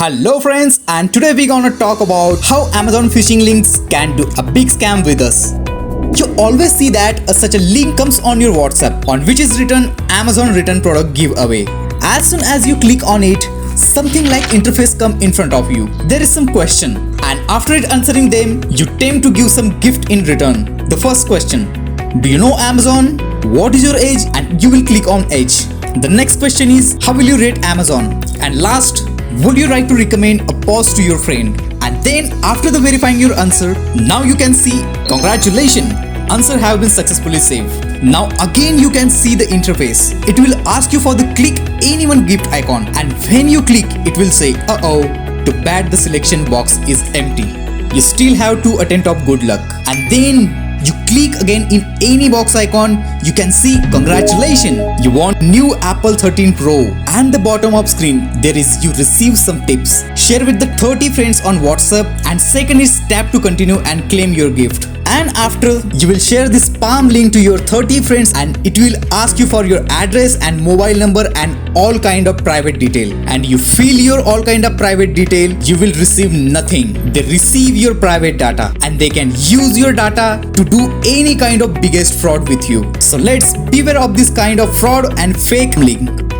Hello friends, and today we're gonna talk about how Amazon phishing links can do a big scam with us. You always see that such a link comes on your WhatsApp on which is written Amazon return product giveaway. As soon as you click on it, something like interface come in front of you. There is some question, and after it answering them, you tend to give some gift in return. The first question: do you know Amazon? What is your age? And you will click on age. The next question is, how will you rate Amazon? And last, would you like to recommend a post to your friend? And then after the verifying your answer, now you can see congratulations, answer have been successfully saved. Now again you can see the interface. It will ask you for the click anyone gift icon, and when you click it will say too bad the selection box is empty. You still have to attempt of good luck, and then you click again in any box icon, you can see congratulations, you want new Apple 13 Pro, and the bottom of screen there is you receive some tips. Share with the 30 friends on WhatsApp, and second is tap to continue and claim your gift. And after, you will share this palm link to your 30 friends, and it will ask you for your address and mobile number and all kind of private detail. And you fill your all kind of private detail, you will receive nothing. They receive your private data, and they can use your data to do any kind of biggest fraud with you. So let's beware of this kind of fraud and fake link.